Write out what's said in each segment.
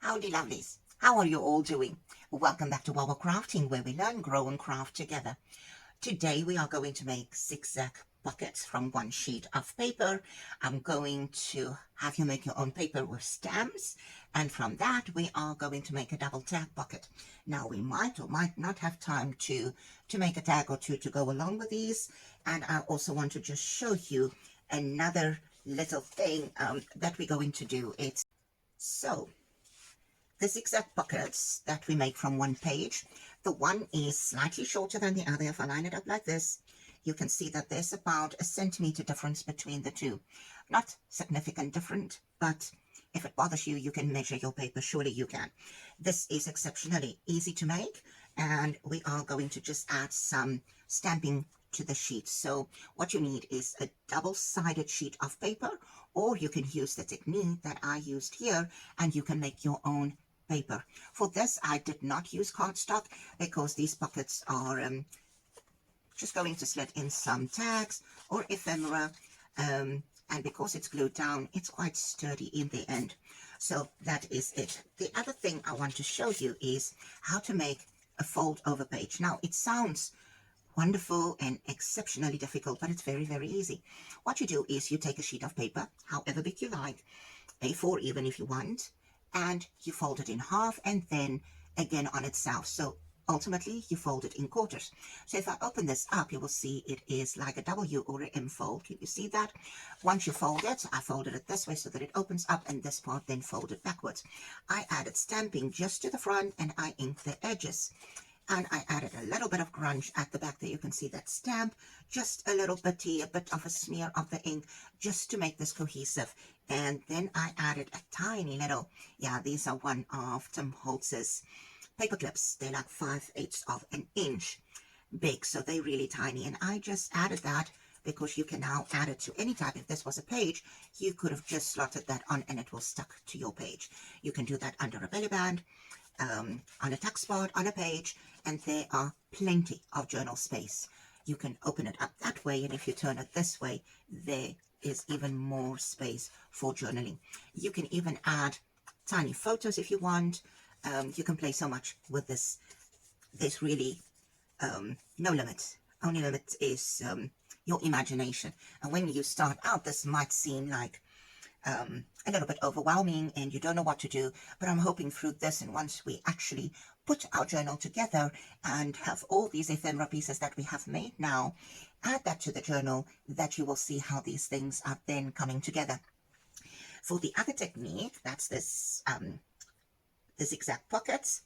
Howdy lovelies, how are you all doing? Welcome back to our crafting where we learn, grow and craft together. Today we are going to make zigzag pockets from one sheet of paper. I'm going to have you make your own paper with stamps, and from that we are going to make a double tag pocket. Now we might or might not have time to make a tag or two to go along with these, and I also want to just show you another little thing that we're going to do. It's so the zigzag pockets that we make from one page. The one is slightly shorter than the other. If I line it up like this, you can see that there's about a centimeter difference between the two. Not significant different, but if it bothers you, you can measure your paper. Surely you can. This is exceptionally easy to make, and we are going to just add some stamping to the sheet. So what you need is a double-sided sheet of paper, or you can use the technique that I used here, and you can make your own paper. For this, I did not use cardstock because these pockets are just going to slot in some tags or ephemera, and because it's glued down, it's quite sturdy in the end. So that is it. The other thing I want to show you is how to make a fold over page. Now, it sounds wonderful and exceptionally difficult, but it's very, very easy. What you do is you take a sheet of paper, however big you like, A4 even if you want, and you fold it in half and then again on itself. So ultimately you fold it in quarters. So if I open this up, you will see it is like a W or an M fold. Can you see that? Once you fold it, I folded it this way so that it opens up, and this part then folded backwards. I added stamping just to the front and I inked the edges. And I added a little bit of grunge at the back there. You can see that stamp, just a little bitty, a bit of a smear of the ink, just to make this cohesive. And then I added a tiny little, these are one of Tim Holtz's paper clips. They're like 5/8 of an inch big, so they're really tiny. And I just added that because you can now add it to any type. If this was a page, you could have just slotted that on and it will stick to your page. You can do that under a belly band, on a tuck spot, on a page, and there are plenty of journal space. You can open it up that way, and if you turn it this way, there is even more space for journaling. You can even add tiny photos if you want. You can play so much with this. There's really no limit. Only limit is your imagination. And when you start out, this might seem like a little bit overwhelming and you don't know what to do, but I'm hoping through this, and once we actually put our journal together and have all these ephemera pieces that we have made now, add that to the journal, that you will see how these things are then coming together. For the other technique, that's this the zigzag pockets.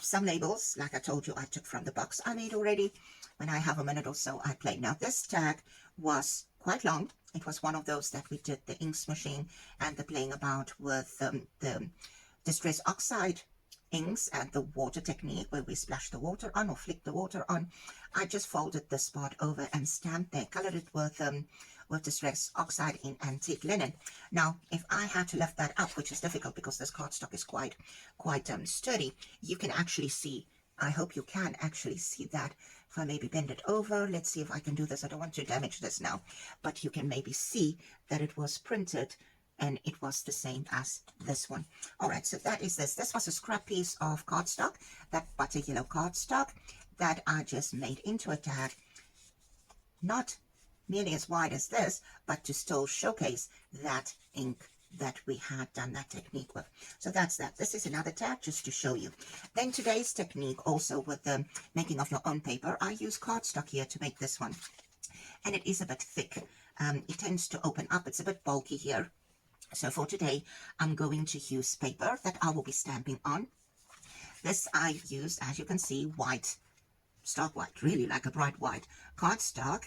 Some labels, like I told you, I took from the box I made already. When I have a minute or so, I play. Now this tag was quite long. It was one of those that we did the ink smooshing and the playing about with the distress oxide inks and the water technique where we splash the water on or flick the water on. I just folded this part over and stamped there, colored it with distress oxide in antique linen. Now, if I had to lift that up, which is difficult because this cardstock is quite sturdy, you can actually see, I hope you can actually see that. If I maybe bend it over, let's see if I can do this. I don't want to damage this now, but you can maybe see that it was printed and it was the same as this one. All right, so that is this. This was a scrap piece of cardstock, that butter yellow cardstock that I just made into a tag. Not nearly as wide as this, but to still showcase that ink that we had done that technique with. So that's that. This is another tag just to show you. Then today's technique also with the making of your own paper, I use cardstock here to make this one. And it is a bit thick. It tends to open up. It's a bit bulky here. So for today, I'm going to use paper that I will be stamping on. This I used, as you can see, white, stark white, really like a bright white cardstock.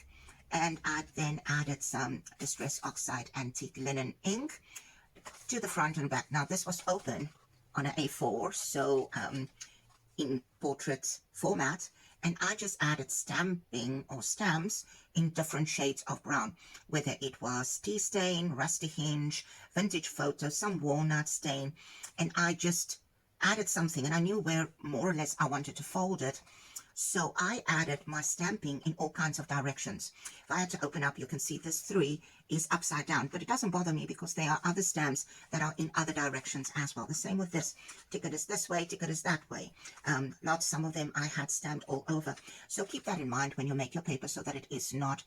And I then added some distress oxide antique linen ink to the front and back. Now this was open on an A4, so in portrait format, and I just added stamping or stamps in different shades of brown, whether it was tea stain, rusty hinge, vintage photo, some walnut stain, and I just added something, and I knew where more or less I wanted to fold it So I added my stamping in all kinds of directions. If I had to open up, you can see this 3 is upside down, but it doesn't bother me because there are other stamps that are in other directions as well. The same with this. Ticket is this way, ticket is that way. Some of them I had stamped all over. So keep that in mind when you make your paper so that it is not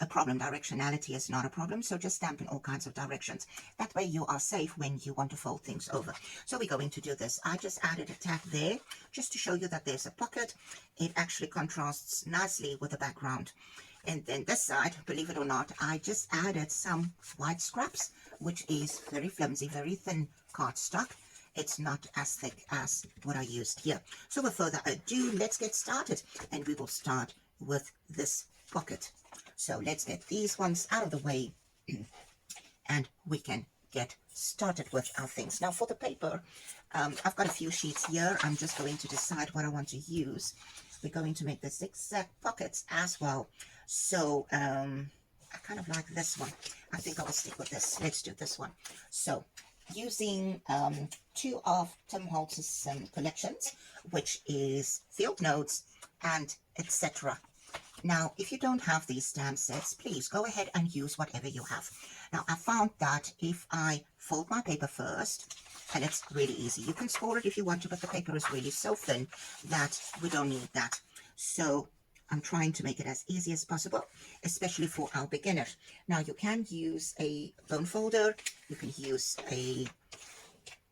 a problem. Directionality is not a problem, so just stamp in all kinds of directions. That way you are safe when you want to fold things over. So we're going to do this. I just added a tag there just to show you that there's a pocket. It actually contrasts nicely with the background. And then this side, believe it or not, I just added some white scraps, which is very flimsy, very thin cardstock. It's not as thick as what I used here. So with further ado, let's get started, and we will start with this pocket. So let's get these ones out of the way and we can get started with our things. Now for the paper, I've got a few sheets here. I'm just going to decide what I want to use. We're going to make the zigzag pockets as well. So I kind of like this one. I think I will stick with this. Let's do this one. So using 2 of Tim Holtz's collections, which is Field Notes and etc. Now, if you don't have these stamp sets, please go ahead and use whatever you have. Now, I found that if I fold my paper first, and it's really easy, you can score it if you want to, but the paper is really so thin that we don't need that. So I'm trying to make it as easy as possible, especially for our beginners. Now, you can use a bone folder, you can use a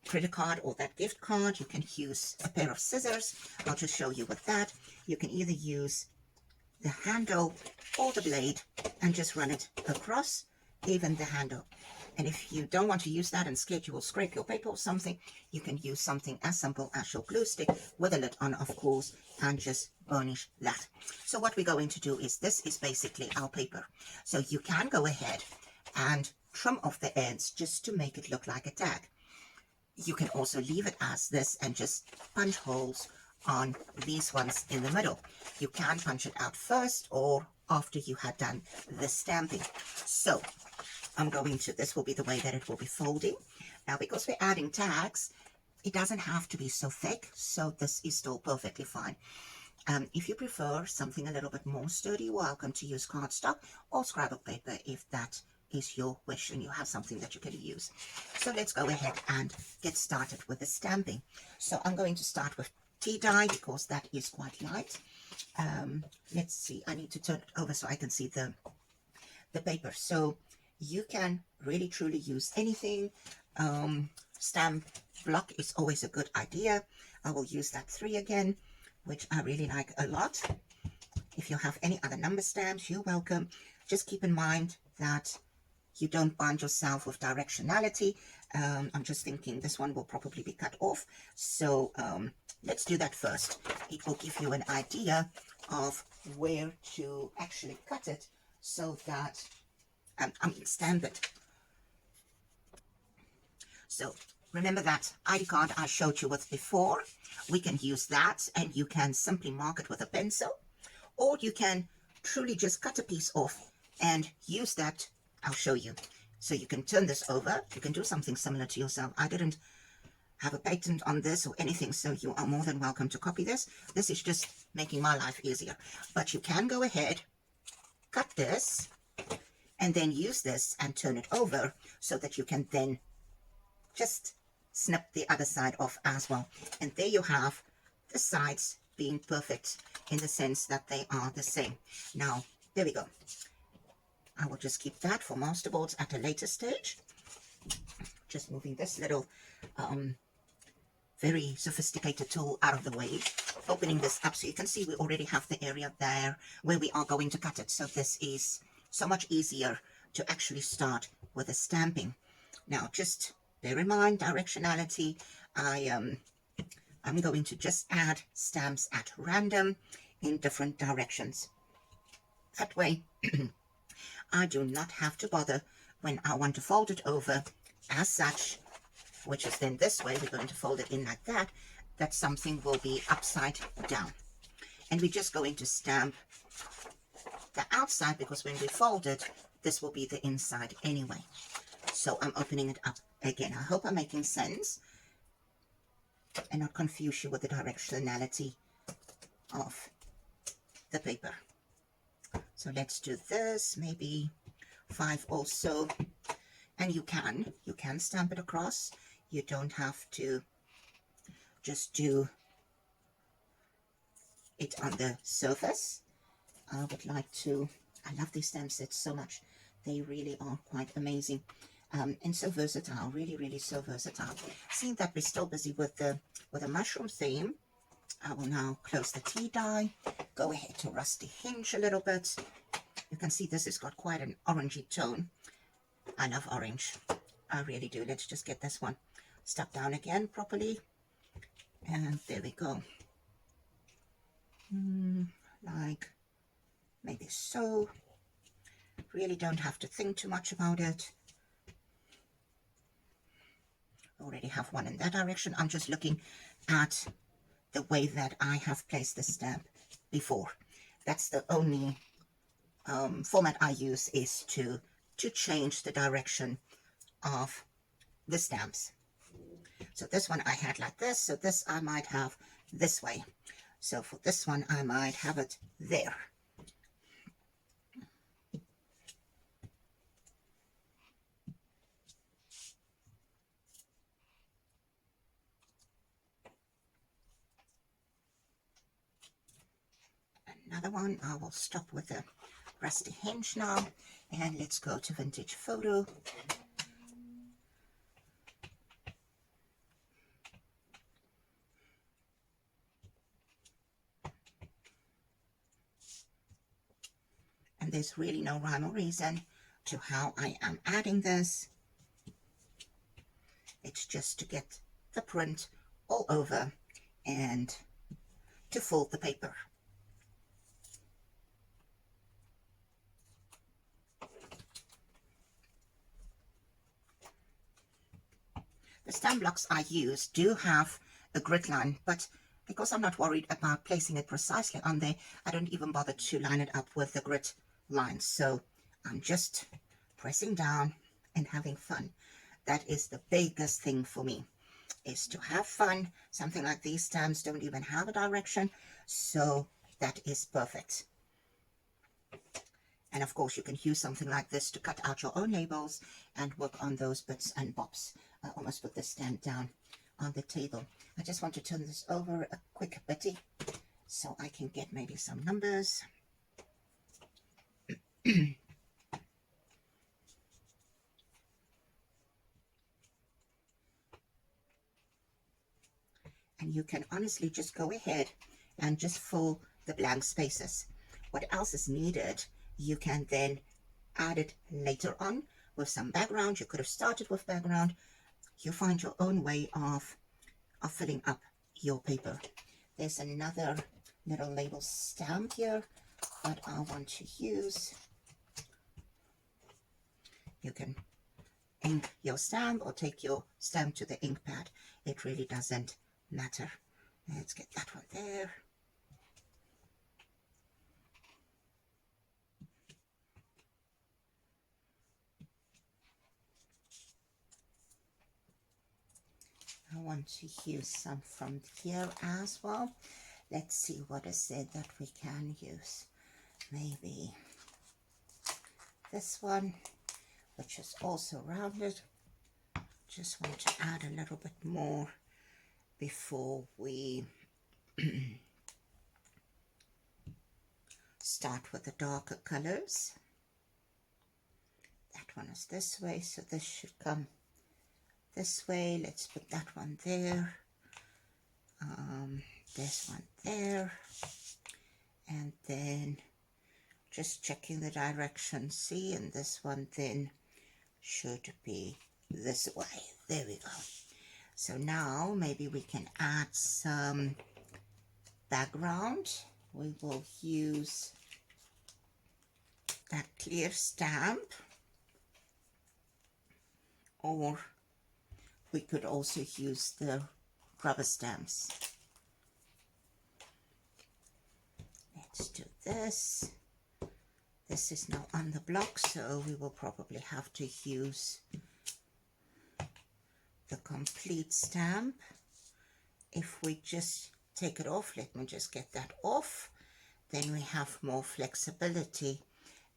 credit card or that gift card, you can use a pair of scissors. I'll just show you with that. You can either use the handle or the blade and just run it across, even the handle. And if you don't want to use that and scared you will scrape your paper or something, you can use something as simple as your glue stick with a lid on, of course, and just burnish that. So what we're going to do is, this is basically our paper. So you can go ahead and trim off the ends just to make it look like a tag. You can also leave it as this and just punch holes on these ones in the middle. You can punch it out first or after you had done the stamping. So I'm going to, this will be the way that it will be folding. Now, because we're adding tags, it doesn't have to be so thick, so this is still perfectly fine. If you prefer something a little bit more sturdy, you're welcome to use cardstock or scrapbook paper if that is your wish and you have something that you can use. So let's go ahead and get started with the stamping. So I'm going to start with tea dye because that is quite light. Let's see, I need to turn it over so I can see the paper. So you can really truly use anything. Stamp block is always a good idea. I will use that 3 again, which I really like a lot. If you have any other number stamps, you're welcome. Just keep in mind that you don't bind yourself with directionality. I'm just thinking this one will probably be cut off. So let's do that first. It will give you an idea of where to actually cut it so that, stamp it. So remember that ID card I showed you with before? We can use that and you can simply mark it with a pencil, or you can truly just cut a piece off and use that. I'll show you. So you can turn this over. You can do something similar to yourself. I didn't have a patent on this or anything, so you are more than welcome to copy this. This is just making my life easier. But you can go ahead, cut this, and then use this and turn it over so that you can then just snip the other side off as well. And there you have the sides being perfect in the sense that they are the same. Now, there we go. I will just keep that for masterboards at a later stage. Just moving this little very sophisticated tool out of the way. Opening this up so you can see we already have the area there where we are going to cut it. So this is so much easier to actually start with the stamping. Now, just bear in mind directionality. I'm going to just add stamps at random in different directions. That way, I do not have to bother when I want to fold it over as such, which is then this way. We're going to fold it in like that, that something will be upside down. And we're just going to stamp the outside because when we fold it, this will be the inside anyway. So I'm opening it up again. I hope I'm making sense and not confuse you with the directionality of the paper. So let's do this, maybe 5 also. And you can stamp it across. You don't have to just do it on the surface. I would like to, I love these stamp sets so much. They really are quite amazing. And so versatile, really, really so versatile. Seeing that we're still busy with the mushroom theme, I will now close the tea dye, go ahead to rusty hinge a little bit. You can see this has got quite an orangey tone. I love orange. I really do. Let's just get this one stuck down again properly. And there we go. Like maybe so. Really don't have to think too much about it. Already have one in that direction. I'm just looking at the way that I have placed the stamp before. That's the only format I use, is to change the direction of the stamps. So this one I had like this, so this I might have this way. So for this one I might have it there. Another one, I will stop with the rusty hinge now, and let's go to vintage photo. And there's really no rhyme or reason to how I am adding this. It's just to get the print all over and to fold the paper. The stamp blocks I use do have a grid line, but because I'm not worried about placing it precisely on there, I don't even bother to line it up with the grid lines. So I'm just pressing down and having fun. That is the biggest thing for me, is to have fun. Something like these stamps don't even have a direction, so that is perfect. And of course you can use something like this to cut out your own labels and work on those bits and bobs. I almost put the stand down on the table. I just want to turn this over a quick bitty so I can get maybe some numbers. And you can honestly just go ahead and just fill the blank spaces. What else is needed, you can then add it later on with some background. You could have started with background. You find your own way of filling up your paper. There's another little label stamp here that I want to use. You can ink your stamp or take your stamp to the ink pad. It really doesn't matter. Let's get that one there. I want to use some from here as well. Let's see what is there that we can use. Maybe this one, which is also rounded. Just want to add a little bit more before we start with the darker colors. That one is this way, so this should come this way. Let's put that one there, this one there, and then just checking the direction, see, and this one then should be this way. There we go. So now maybe we can add some background. We will use that clear stamp, or we could also use the rubber stamps. Let's do this. This is now on the block, so we will probably have to use the complete stamp. If we just take it off, let me just get that off, then we have more flexibility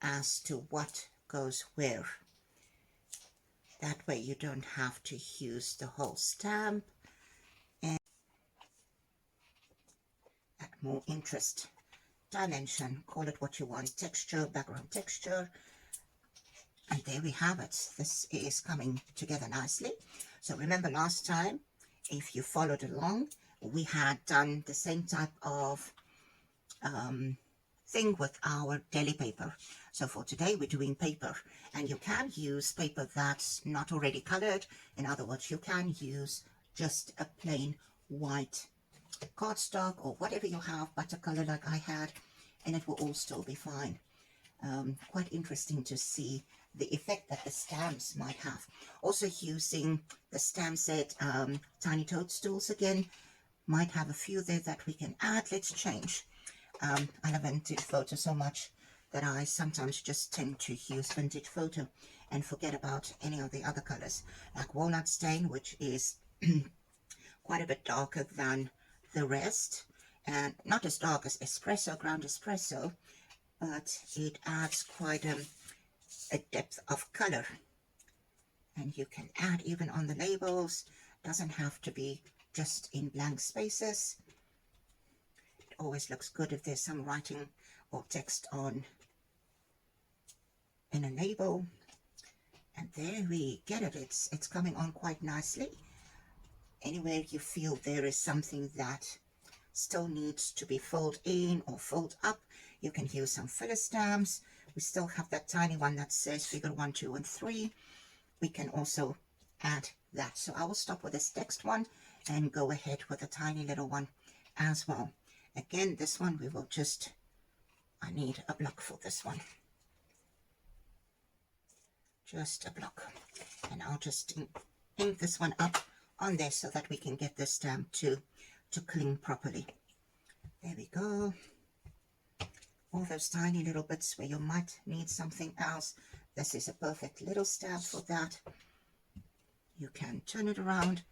as to what goes where. That way you don't have to use the whole stamp, and add more interest, dimension, call it what you want, texture, background texture. And there we have it. This is coming together nicely. So remember last time, if you followed along, we had done the same type of thing with our deli paper. So for today we're doing paper, and you can use paper that's not already colored. In other words, you can use just a plain white cardstock or whatever you have, color like I had, and it will all still be fine. Quite interesting to see the effect that the stamps might have. Also using the stamp set Tiny Toadstools again, might have a few there that we can add. Let's change. I love vintage photo so much that I sometimes just tend to use vintage photo and forget about any of the other colors, like walnut stain, which is quite a bit darker than the rest, and not as dark as espresso, ground espresso, but it adds quite a depth of color. And you can add even on the labels, doesn't have to be just in blank spaces. It always looks good if there's some writing or text on in a label. And there we get it. It's coming on quite nicely. Anywhere you feel there is something that still needs to be filled in or filled up, you can use some filler stamps. We still have that tiny one that says figure 1, 2, and 3. We can also add that. So I will stop with this next one and go ahead with a tiny little one as well. Again, this one we will just, I need a block for this one. Just a block. And I'll just ink this one up on there so that we can get this stamp to cling properly. There we go. All those tiny little bits where you might need something else, this is a perfect little stamp for that. You can turn it around,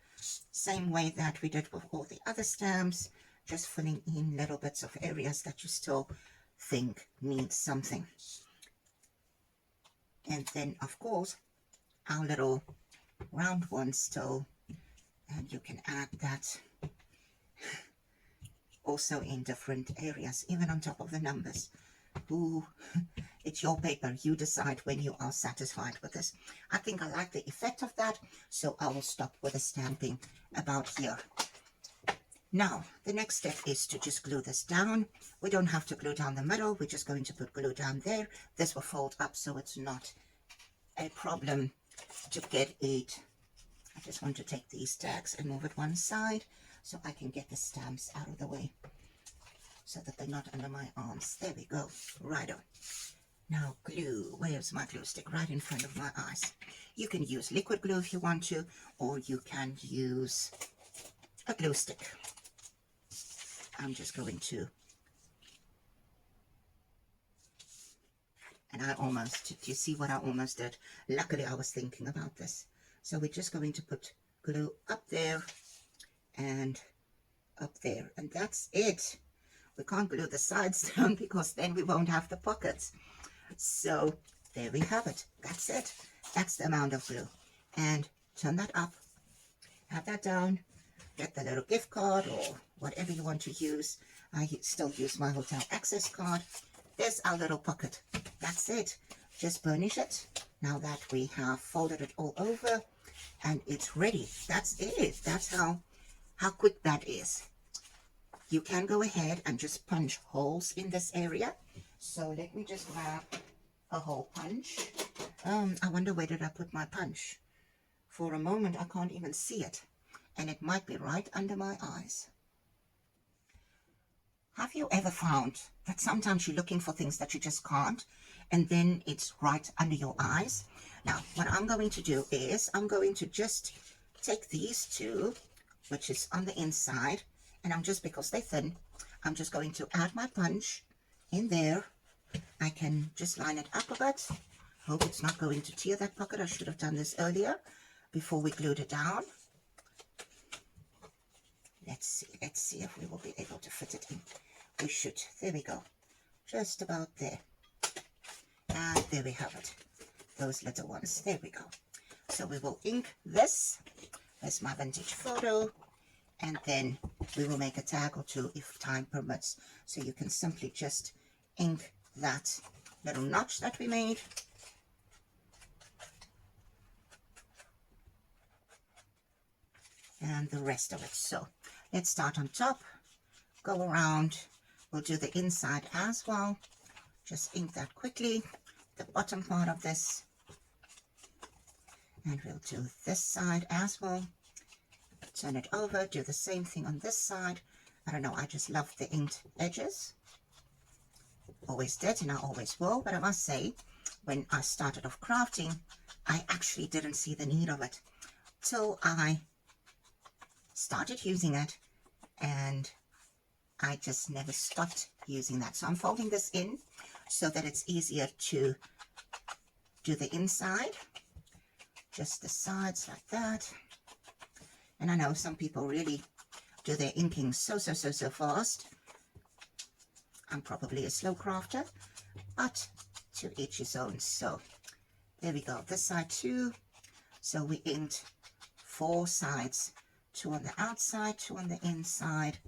same way that we did with all the other stamps, just filling in little bits of areas that you still think need something. And then of course our little round one still, and you can add that also in different areas, even on top of the numbers. Ooh, it's your paper. You decide when you are satisfied with this. I think I like the effect of that, so I will stop with the stamping about here. Now, the next step is to just glue this down. We don't have to glue down the middle. We're just going to put glue down there. This will fold up, so it's not a problem to get it. I just want to take these tags and move it one side so I can get the stamps out of the way so that they're not under my arms. There we go. Right on. Now glue. Where's my glue stick? Right in front of my eyes. You can use liquid glue if you want to, or you can use a glue stick. I'm just going to, and I almost, do you see what I almost did? Luckily I was thinking about this. So we're just going to put glue up there and up there, and that's it. We can't glue the sides down because then we won't have the pockets. So there we have it. That's it. That's the amount of glue. And turn that up, have that down, get the little gift card or whatever you want to use. I still use my hotel access card. There's our little pocket. That's it. Just burnish it. Now that we have folded it all over and it's ready. That's it. That's how quick that is. You can go ahead and just punch holes in this area. So let me just grab a hole punch. I wonder where did I put my punch? For a moment I can't even see it, and it might be right under my eyes. Have you ever found that sometimes you're looking for things that you just can't, and then it's right under your eyes? Now what I'm going to do is I'm going to just take these two, which is on the inside, and I'm just, because they're thin, I'm just going to add my punch in there. I can just line it up a bit. Hope it's not going to tear that pocket. I should have done this earlier before we glued it down. Let's see if we will be able to fit it in. We should. There we go. just about there. And there we have it, those little ones. There we go. So we will ink this. There's my vintage photo. And then we will make a tag or two if time permits. So you can simply just ink that little notch that we made. And the rest of it. So let's start on top, go around. We'll do the inside as well. Just ink that quickly, the bottom part of this. And we'll do this side as well. Turn it over, do the same thing on this side. I don't know, I just love the inked edges. Always did and I always will, but I must say, when I started off crafting, I actually didn't see the need of it till I started using it, and I just never stopped using that. So I'm folding this in so that it's easier to do the inside, just the sides like that. And I know some people really do their inking so fast. I'm probably a slow crafter, but to each his own. So there we go, this side too. So we inked 4 sides, 2 on the outside, 2 on the inside,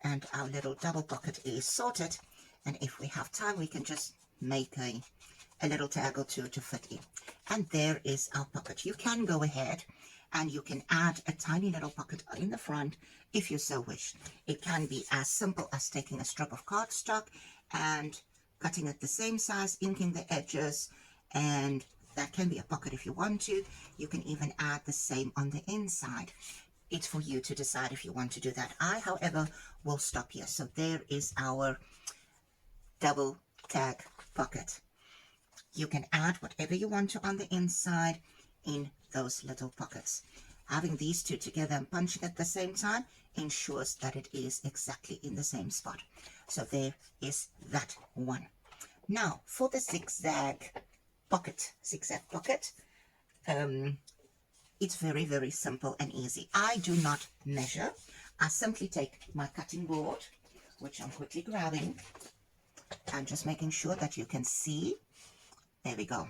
and our little double pocket is sorted. And if we have time, we can just make a little tag or two to fit in. And there is our pocket. You can go ahead and you can add a tiny little pocket in the front if you so wish. It can be as simple as taking a strip of cardstock and cutting it the same size, inking the edges, and that can be a pocket if you want to. You can even add the same on the inside. It's for you to decide if you want to do that. I, however, will stop here. So there is our double tag pocket. You can add whatever you want to on the inside in those little pockets. Having these two together and punching at the same time ensures that it is exactly in the same spot. So there is that one. Now for the zigzag pocket, it's very simple and easy. I do not measure. I simply take my cutting board, which I'm quickly grabbing, and just making sure that you can see. There we go.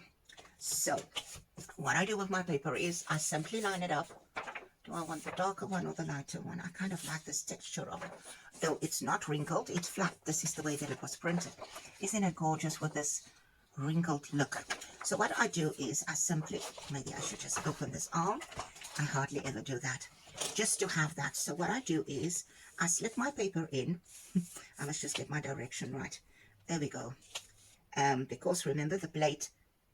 So what I do with my paper is I simply line it up. Do I want the darker one or the lighter one? I kind of like this texture of it. Though it's not wrinkled, it's flat. This is the way that it was printed. Isn't it gorgeous with this wrinkled look? So what I do is I simply, maybe I should just open this arm. I hardly ever do that, just to have that. So what I do is I slip my paper in. I must just get my direction right. There we go. Because remember, the blade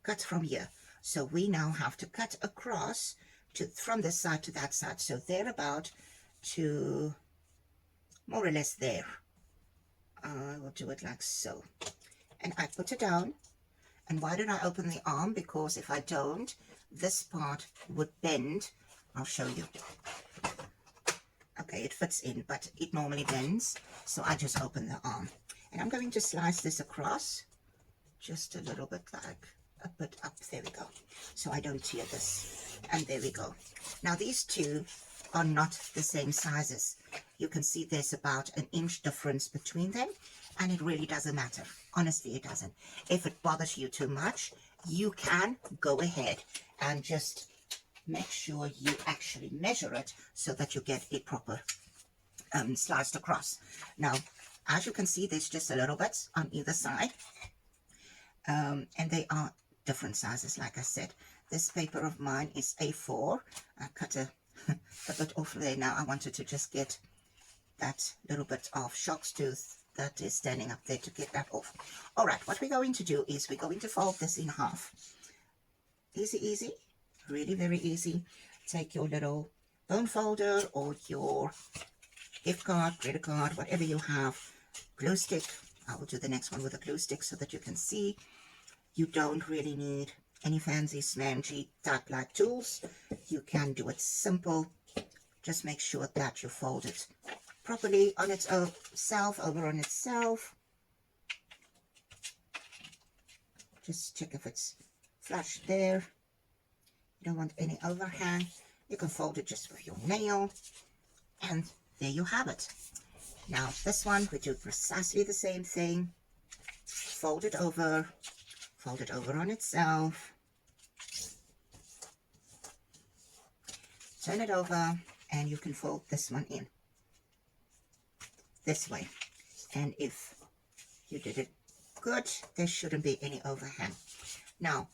cut from here. So we now have to cut across from this side to that side. So they're about to more or less there. I will do it like so. And I put it down. And why did I open the arm? Because if I don't, this part would bend. I'll show you. Okay, it fits in, but it normally bends. So I just open the arm. And I'm going to slice this across. Just a little bit, like a bit up. There we go. So I don't tear this. And there we go. Now these two are not the same sizes. You can see there's about an inch difference between them, and it really doesn't matter. Honestly, it doesn't. If it bothers you too much, you can go ahead and just make sure you actually measure it so that you get it proper sliced across. Now, as you can see, there's just a little bit on either side. And they are different sizes, like I said. This paper of mine is A4. I cut a bit off there. Now I wanted to just get that little bit of shark's tooth that is standing up there to get that off. All right, what we're going to do is we're going to fold this in half. Easy, really very easy. Take your little bone folder or your gift card, credit card, whatever you have, glue stick. I will do the next one with a glue stick so that you can see. You don't really need any fancy smangy type like tools. You can do it simple. Just make sure that you fold it properly on its own self, over on itself. Just check if it's flush there. You don't want any overhang. You can fold it just with your nail. And there you have it. Now this one, we do precisely the same thing. fold it over on itself, turn it over, and you can fold this one in this way. And if you did it good, there shouldn't be any overhang. Now,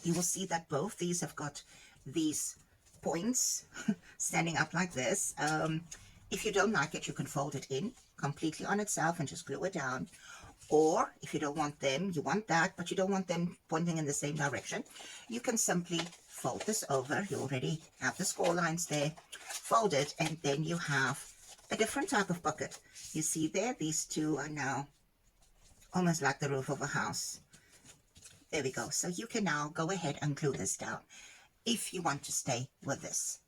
you will see that both these have got these points standing up like this. If you don't like it, you can fold it in completely on itself and just glue it down. Or if you don't want them, you want that, but you don't want them pointing in the same direction, you can simply fold this over. You already have the score lines there. Fold it, and then you have a different type of bucket. You see there, these two are now almost like the roof of a house. There we go. So you can now go ahead and glue this down if you want to stay with this.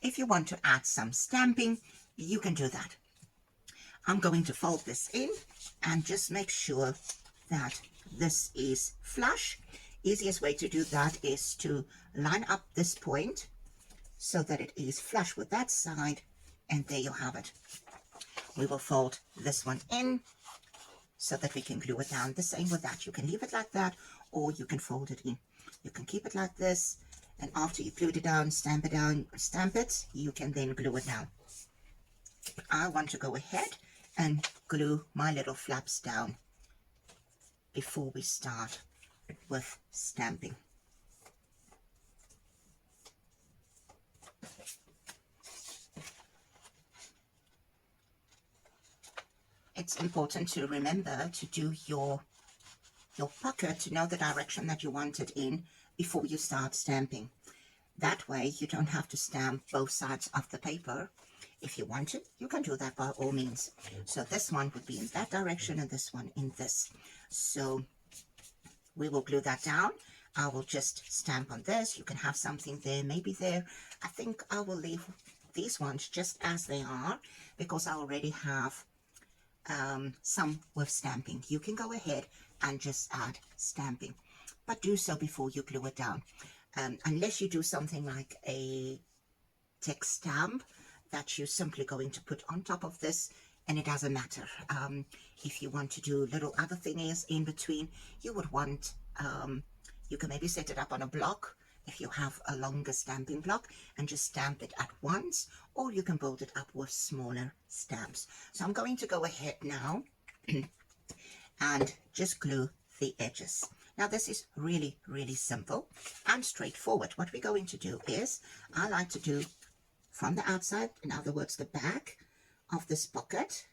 If you want to add some stamping, you can do that. I'm going to fold this in and just make sure that this is flush. Easiest way to do that is to line up this point so that it is flush with that side, and there you have it. We will fold this one in so that we can glue it down. The same with that. You can leave it like that, or you can fold it in. You can keep it like this, and after you glued it down, stamp it, you can then glue it down. I want to go ahead and glue my little flaps down before we start with stamping. It's important to remember to do your pocket, to know the direction that you want it in before you start stamping. That way you don't have to stamp both sides of the paper. If you want to, you can do that by all means. So this one would be in that direction and this one in this. So we will glue that down. I will just stamp on this. You can have something there, maybe there. I think I will leave these ones just as they are because I already have some with stamping. You can go ahead and just add stamping, but do so before you glue it down. Unless you do something like a text stamp that you're simply going to put on top of this, and it doesn't matter. If you want to do little other things in between, you would want, you can maybe set it up on a block if you have a longer stamping block and just stamp it at once, or you can build it up with smaller stamps. So I'm going to go ahead now and just glue the edges. Now this is really, really simple and straightforward. What we're going to do is, I like to do from the outside, in other words, the back of this pocket,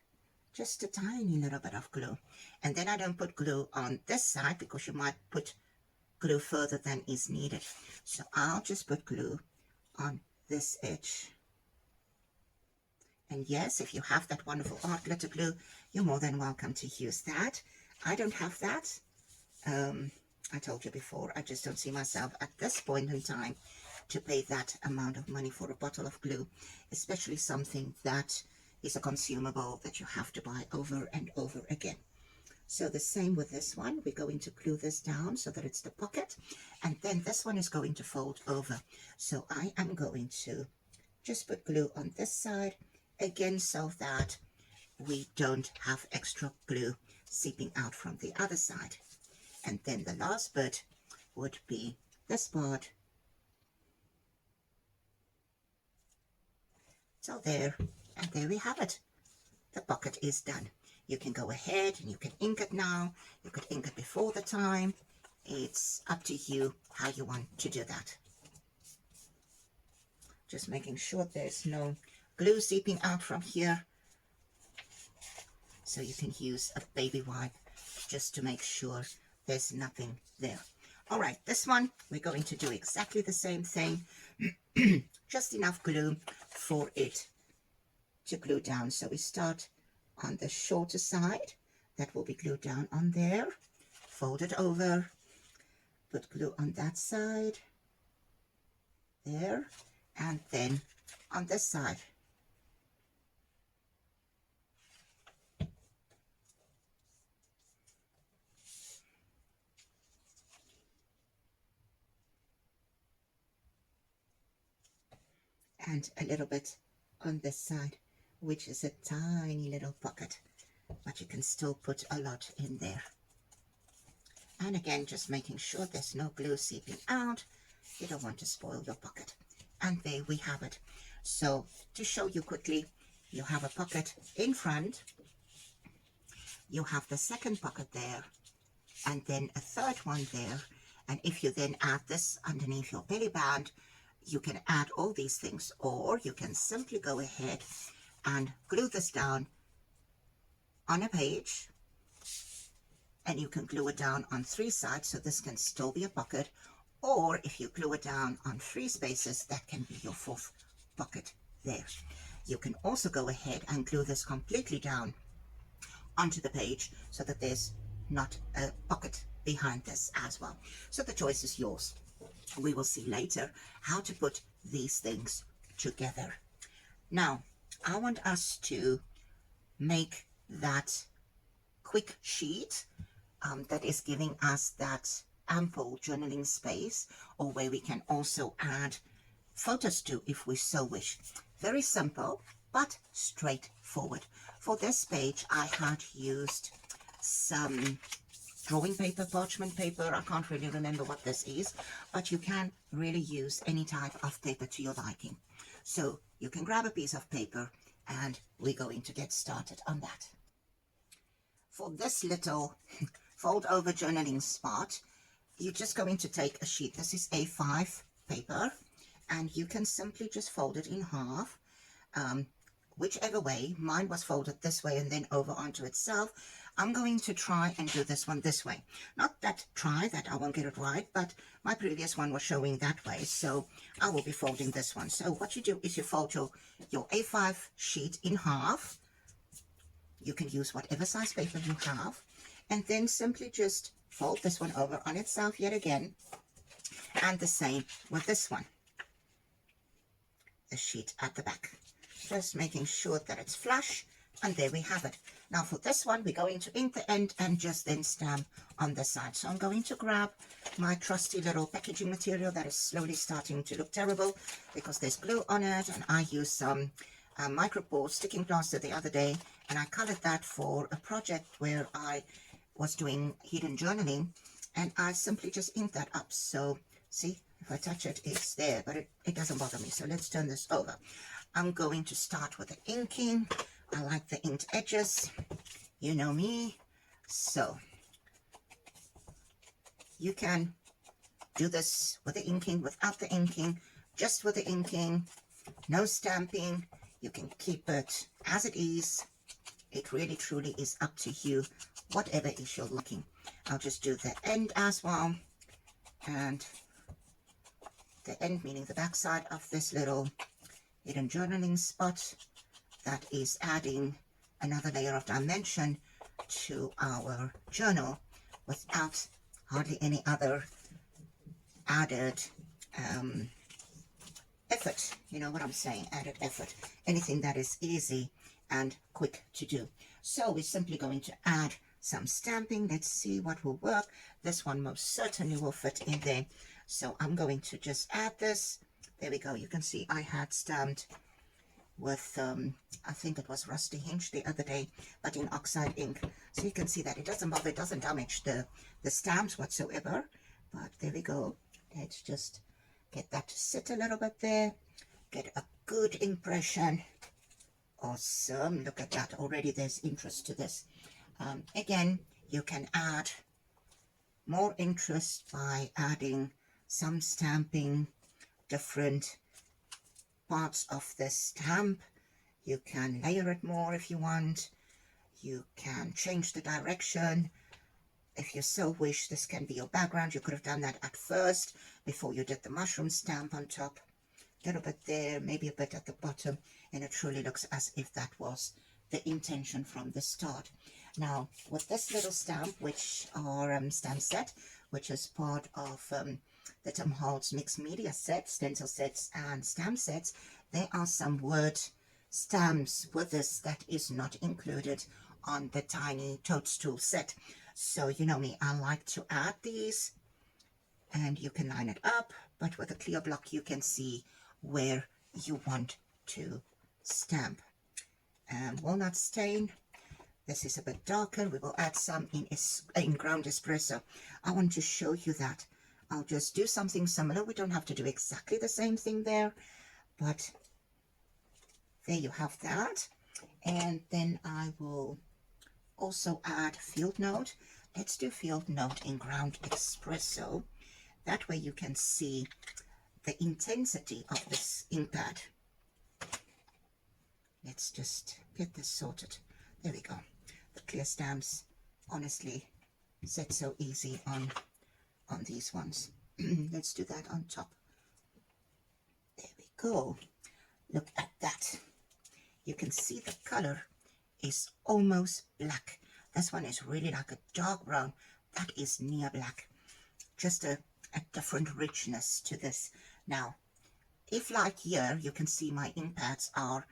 just a tiny little bit of glue. And then I don't put glue on this side because you might put glue further than is needed. So I'll just put glue on this edge. And yes, if you have that wonderful art glitter glue, you're more than welcome to use that. I don't have that. I told you before, I just don't see myself at this point in time to pay that amount of money for a bottle of glue, especially something that is a consumable that you have to buy over and over again. So the same with this one. We're going to glue this down so that it's the pocket, and then this one is going to fold over. So I am going to just put glue on this side again so that we don't have extra glue seeping out from the other side. And then the last bit would be this part. So there, and there we have it. The pocket is done. You can go ahead and you can ink it now. You could ink it before the time. It's up to you how you want to do that. Just making sure there's no glue seeping out from here. So you can use a baby wipe just to make sure there's nothing there. All right, this one, we're going to do exactly the same thing. Just enough glue for it to glue down. So we start on the shorter side. That will be glued down on there. Fold it over. Put glue on that side. There. And then on this side. And a little bit on this side, which is a tiny little pocket, but you can still put a lot in there. And again, just making sure there's no glue seeping out. You don't want to spoil your pocket. And there we have it. So to show you quickly, you have a pocket in front, you have the second pocket there, and then a third one there. And if you then add this underneath your belly band, you can add all these things, or you can simply go ahead and glue this down on a page, and you can glue it down on 3 sides, so this can still be a pocket. Or if you glue it down on 3 spaces, that can be your 4th pocket there. You can also go ahead and glue this completely down onto the page so that there's not a pocket behind this as well. So the choice is yours. We will see later how to put these things together. Now, I want us to make that quick sheet that is giving us that ample journaling space, or where we can also add photos to if we so wish. Very simple, but straightforward. For this page, I had used some drawing paper, parchment paper. I can't really remember what this is, but you can really use any type of paper to your liking. So you can grab a piece of paper, and we're going to get started on that. For this little fold over journaling spot, you're just going to take a sheet. This is A5 paper, and you can simply just fold it in half, whichever way. Mine was folded this way and then over onto itself. I'm going to try and do this one this way. Not that I won't get it right, but my previous one was showing that way, so I will be folding this one. So what you do is you fold your A5 sheet in half. You can use whatever size paper you have, and then simply just fold this one over on itself yet again, and the same with this one, the sheet at the back. Just making sure that it's flush, and there we have it. Now for this one, we're going to ink the end and just then stamp on the side. So I'm going to grab my trusty little packaging material that is slowly starting to look terrible because there's glue on it, and I used some micropore sticking plaster the other day, and I colored that for a project where I was doing hidden journaling, and I simply just inked that up. So see, if I touch it, it's there, but it doesn't bother me. So let's turn this over. I'm going to start with the inking. I like the inked edges, you know me. So you can do this with the inking, without the inking, just with the inking, no stamping. You can keep it as it is. It really truly is up to you, whatever is your liking. I'll just do the end as well, and the end meaning the back side of this little hidden journaling spot. That is adding another layer of dimension to our journal without hardly any other added effort. You know what I'm saying? Added effort. Anything that is easy and quick to do. So we're simply going to add some stamping. Let's see what will work. This one most certainly will fit in there. So I'm going to just add this. There we go. You can see I had stamped with I think it was Rusty Hinge the other day, but in oxide ink. So you can see that it doesn't bother, it doesn't damage the stamps whatsoever. But there we go. Let's just get that to sit a little bit there, get a good impression. Awesome. Look at that. Already there's interest to this. Again, you can add more interest by adding some stamping, different parts of the stamp. You can layer it more if you want. You can change the direction. If you so wish, this can be your background. You could have done that at first before you did the mushroom stamp on top. A little bit there, maybe a bit at the bottom, and it truly looks as if that was the intention from the start. Now, with this little stamp, which are stamp set, which is part of the Tom Holtz mixed media set, stencil sets and stamp sets, there are some word stamps with this that is not included on the tiny toadstool set. So you know me, I like to add these, and you can line it up, but with a clear block you can see where you want to stamp. Walnut stain, This is a bit darker. We will add some in ground espresso. I want to show you that. I'll just do something similar. We don't have to do exactly the same thing there, but there you have that. And then I will also add field note. Let's do field note in ground espresso. That way you can see the intensity of this ink pad. Let's just get this sorted. There we go. The clear stamps, honestly, set so easy on these ones. Let's do that on top. There we go. Look at that. You can see the color is almost black. This one is really like a dark brown. That is near black. Just a different richness to this. Now, if like here, you can see my ink pads are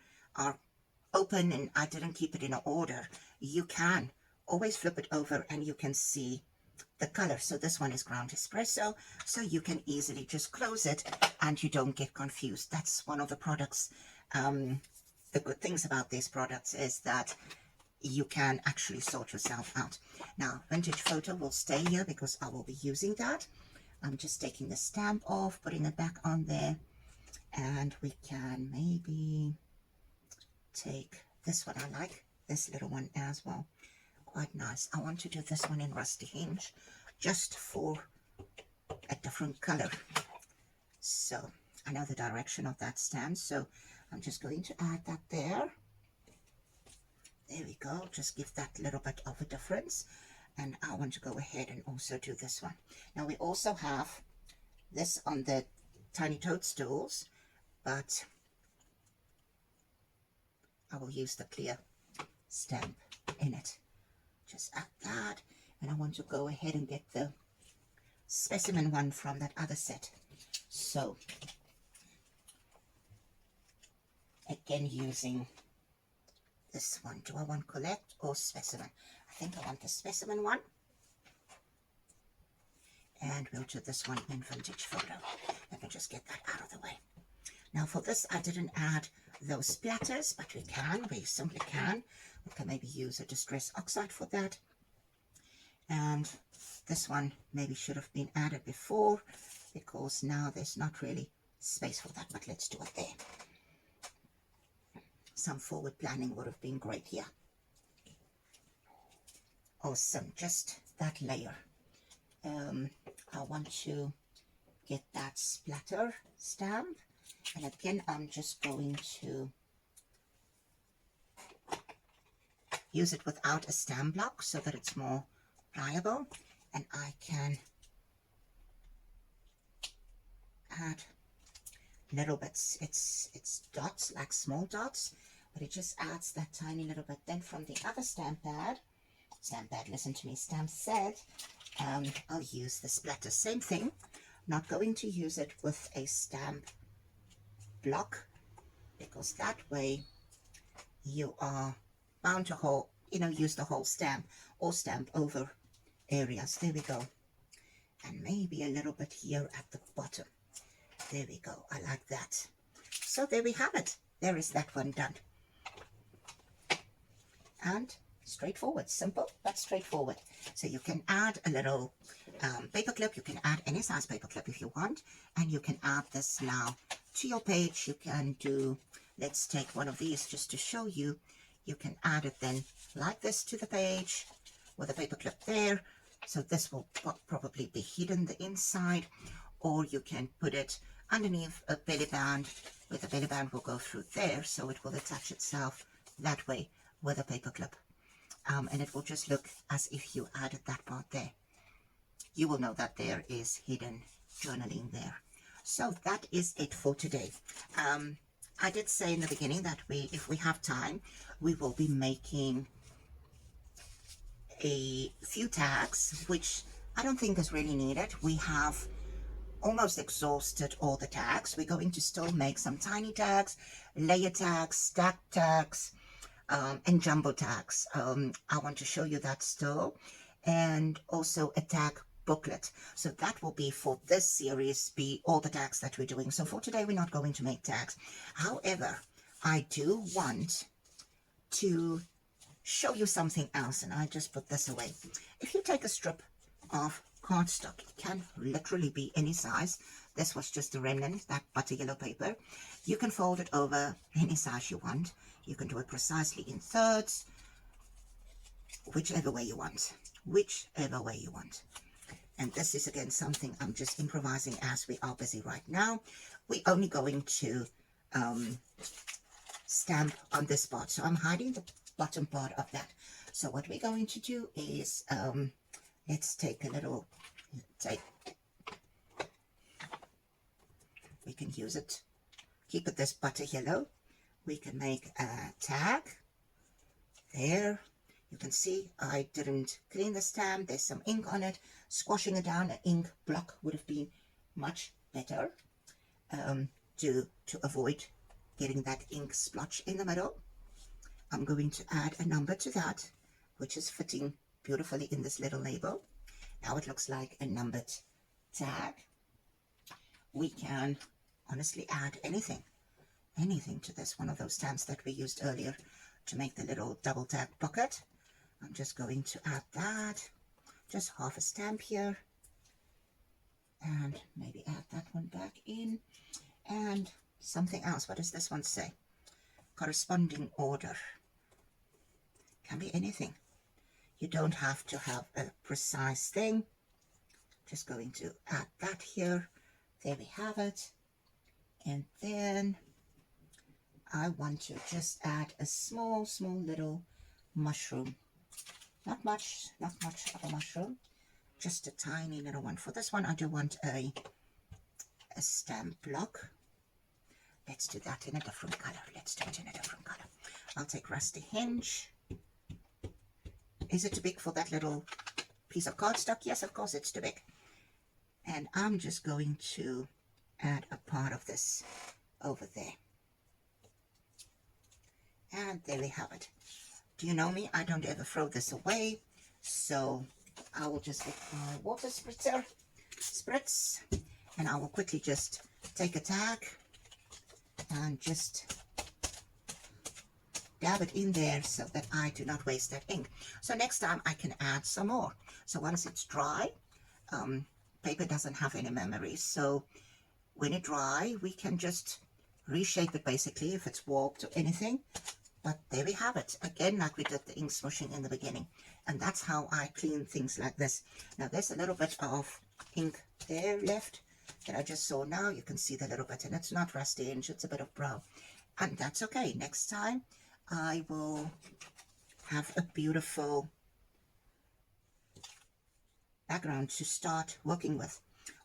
open and I didn't keep it in order, you can always flip it over and you can see the color. So this one is ground espresso, so you can easily just close it and you don't get confused. That's one of the products. The good things about these products is that you can actually sort yourself out. Now, vintage photo will stay here because I will be using that. I'm just taking the stamp off, putting it back on there, and we can maybe take this one. I like this little one as well. Quite nice. I want to do this one in rusty hinge just for a different color. So I know the direction of that stand, so I'm just going to add that there. There we go. Just give that little bit of a difference. And I want to go ahead and also do this one. Now we also have this on the tiny toadstools, but I will use the clear stamp in it. Just add that, and I want to go ahead and get the specimen one from that other set. So again, using this one. Do I want collect or specimen? I think I want the specimen one. And we'll do this one in vintage photo. Let me just get that out of the way. Now for this, I didn't add those splatters, but we simply can. We can maybe use a distress oxide for that. And this one maybe should have been added before, because now there's not really space for that, but let's do it there. Some forward planning would have been great here. Awesome, just that layer. I want to get that splatter stamp, and again I'm just going to use it without a stamp block so that it's more pliable, and I can add little bits. It's dots, like small dots, but it just adds that tiny little bit. Then from the other stamp pad, listen to me, stamp set, I'll use the splatter. Same thing, not going to use it with a stamp block, because that way you are bound to use the whole stamp or stamp over areas. There we go. And maybe a little bit here at the bottom. There we go. I like that. So there we have it. There is that one done. And straightforward, simple but straightforward. So you can add a little paper clip. You can add any size paper clip if you want, and you can add this now to your page. You can do, let's take one of these just to show you. You can add it then like this to the page with a paper clip there. So this will probably be hidden the inside, or you can put it underneath a belly band, where the belly band will go through there, so it will attach itself that way with a paper clip. And it will just look as if you added that part there. You will know that there is hidden journaling there. So that is it for today. I did say in the beginning that if we have time, we will be making a few tags, which I don't think is really needed. We have almost exhausted all the tags. We're going to still make some tiny tags, layer tags, stack tags, and jumbo tags. I want to show you that still, and also a tag booklet. So that will be for this series, be all the tags that we're doing. So for today, we're not going to make tags. However, I do want to show you something else, and I just put this away. If you take a strip of cardstock, it can literally be any size. This was just a remnant, that butter yellow paper. You can fold it over any size you want. You can do it precisely in thirds, whichever way you want, whichever way you want. And this is again something I'm just improvising as we are busy right now. We're only going to stamp on this part, so I'm hiding the bottom part of that. So what we're going to do is let's take a little tape. We can use it, keep it this butter yellow. We can make a tag there. You can see I didn't clean the stamp. There's some ink on it. Squashing it down, an ink block would have been much better to avoid getting that ink splotch in the middle. I'm going to add a number to that, which is fitting beautifully in this little label. Now it looks like a numbered tag. We can honestly add anything to this. One of those stamps that we used earlier to make the little double tag pocket. I'm just going to add that, just half a stamp here, and maybe add that one back in, and something else. What does this one say? Corresponding order. Can be anything. You don't have to have a precise thing. Just going to add that here. There we have it. And then I want to just add a small little mushroom. Not much of a mushroom, just a tiny little one. For this one, I do want a stamp block. Let's do that in a different color. Let's do it in a different color. I'll take Rusty Hinge. Is it too big for that little piece of cardstock? Yes, of course it's too big. And I'm just going to add a part of this over there. And there we have it. Do you know me? I don't ever throw this away. So I will just get my water spritz, and I will quickly just take a tag and just dab it in there so that I do not waste that ink. So next time I can add some more. So once it's dry, paper doesn't have any memory. So when it dry, we can just reshape it basically if it's warped or anything. But there we have it. Again, like we did the ink smooshing in the beginning. And that's how I clean things like this. Now there's a little bit of ink there left that I just saw now. You can see the little bit, and it's not rusty inch, it's a bit of brown. And that's okay. Next time I will have a beautiful background to start working with.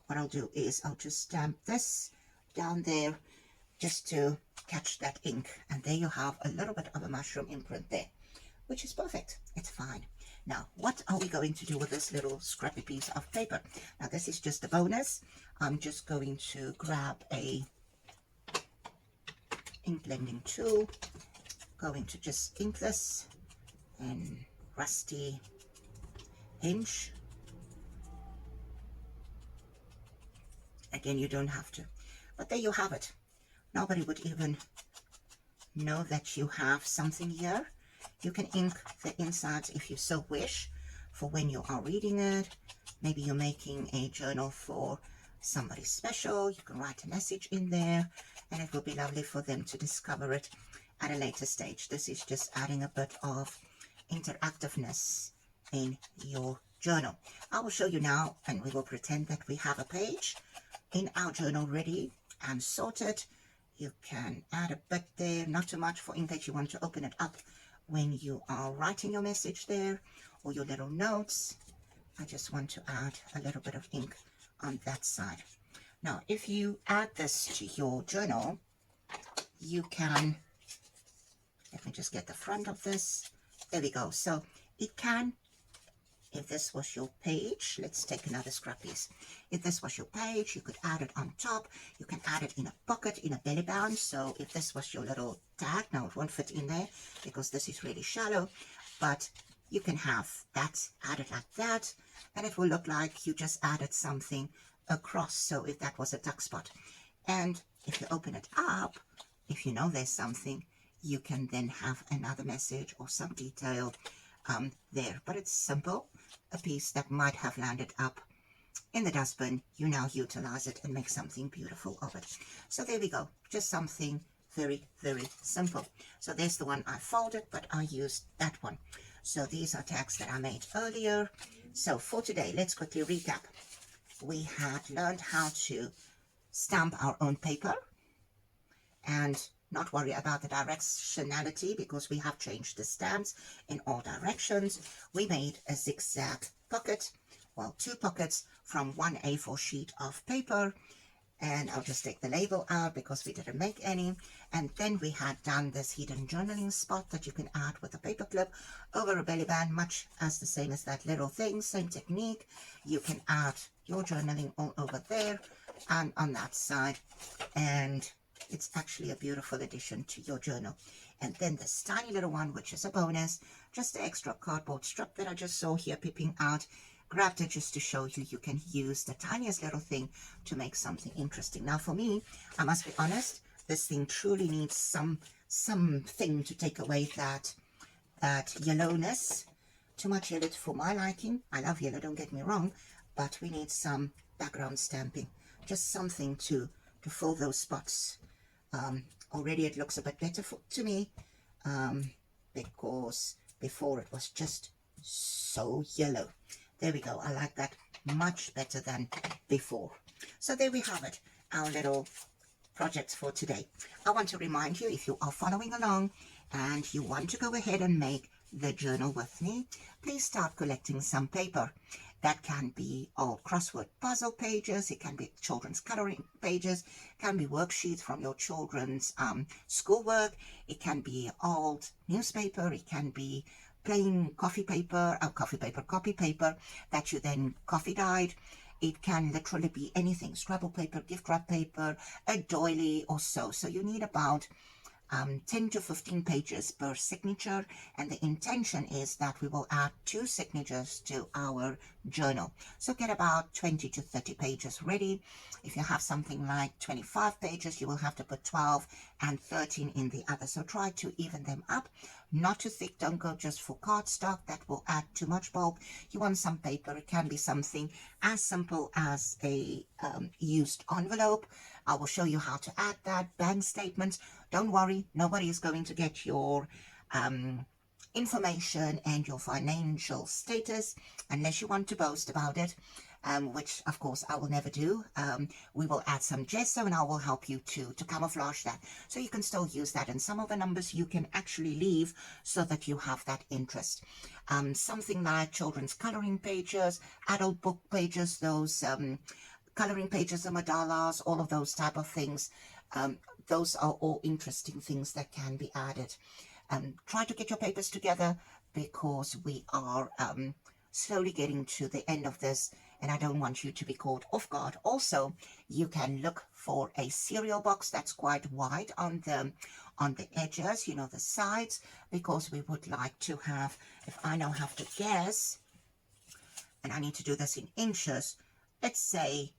What I'll do is I'll just stamp this down there just to catch that ink, and there you have a little bit of a mushroom imprint there, which is perfect. It's fine. Now what are we going to do with this little scrappy piece of paper? Now this is just a bonus. I'm just going to grab a ink blending tool, going to just ink this in Rusty Hinge. Again, you don't have to, but there you have it. Nobody would even know that you have something here. You can ink the insides if you so wish for when you are reading it. Maybe you're making a journal for somebody special. You can write a message in there, and it will be lovely for them to discover it at a later stage. This is just adding a bit of interactiveness in your journal. I will show you now, and we will pretend that we have a page in our journal ready and sorted. You can add a bit there, not too much, for in case you want to open it up when you are writing your message there or your little notes. I just want to add a little bit of ink on that side. Now, if you add this to your journal, you can, let me just get the front of this. There we go. So it can, if this was your page, let's take another scrap piece. If this was your page, you could add it on top. You can add it in a pocket, in a belly band. So if this was your little tag, now it won't fit in there because this is really shallow, but you can have that added like that, and it will look like you just added something across. So if that was a tuck spot, and if you open it up, if you know there's something, you can then have another message or some detail there. But it's simple. A piece that might have landed up in the dustbin, you now utilize it and make something beautiful of it. So there we go, just something very, very simple. So there's the one I folded, but I used that one. So these are tags that I made earlier. So for today, let's quickly recap. We had learned how to stamp our own paper and not worry about the directionality because we have changed the stamps in all directions. We made a zigzag pocket, well, 2 pockets from one A4 sheet of paper, and I'll just take the label out because we didn't make any. And then we had done this hidden journaling spot that you can add with a paper clip over a belly band, much as the same as that little thing, same technique. You can add your journaling all over there and on that side, and it's actually a beautiful addition to your journal. And then this tiny little one, which is a bonus, just the extra cardboard strip that I just saw here peeping out. Grabbed it just to show you you can use the tiniest little thing to make something interesting. Now for me, I must be honest, this thing truly needs something to take away that yellowness. Too much yellow for my liking. I love yellow, don't get me wrong, but we need some background stamping, just something to fill those spots. Already it looks a bit better to me because before it was just so yellow. There we go. I like that much better than before. So there we have it, our little projects for today. I want to remind you, if you are following along and you want to go ahead and make the journal with me, please start collecting some paper. That can be old crossword puzzle pages, it can be children's coloring pages, it can be worksheets from your children's schoolwork, it can be old newspaper, it can be plain copy paper that you then coffee dyed. It can literally be anything, scrabble paper, gift wrap paper, a doily or so. So you need about 10 to 15 pages per signature, and the intention is that we will add 2 signatures to our journal. So get about 20 to 30 pages ready. If you have something like 25 pages, you will have to put 12 and 13 in the other. So try to even them up. Not too thick, don't go just for cardstock, that will add too much bulk. You want some paper, it can be something as simple as a used envelope. I will show you how to add that. Bank statements, don't worry, nobody is going to get your information and your financial status unless you want to boast about it, which of course I will never do. We will add some gesso and I will help you to camouflage that, so you can still use that, and some of the numbers you can actually leave so that you have that interest. Something like children's coloring pages, adult book pages, those coloring pages, the mandalas, all of those type of things. Those are all interesting things that can be added. Try to get your papers together because we are slowly getting to the end of this and I don't want you to be caught off guard. Also, you can look for a cereal box that's quite wide on the edges, you know, the sides, because we would like to have, if I now have to guess, and I need to do this in inches, let's say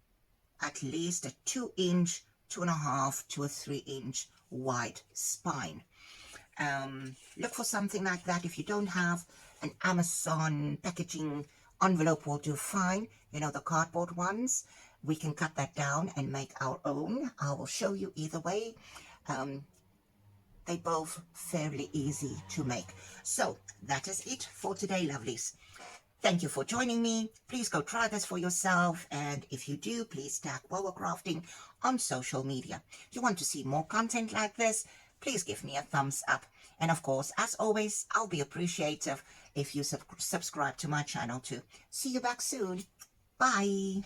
at least a 2-inch, 2.5 to a 3-inch wide spine. Look for something like that. If you don't have an Amazon packaging envelope, will do fine. You know, the cardboard ones, we can cut that down and make our own. I will show you either way. They both fairly easy to make. So that is it for today, lovelies. Thank you for joining me. Please go try this for yourself, and if you do, please tag Wowa Crafting on social media. If you want to see more content like this, please give me a thumbs up. And of course, as always, I'll be appreciative if you subscribe to my channel too. See you back soon. Bye.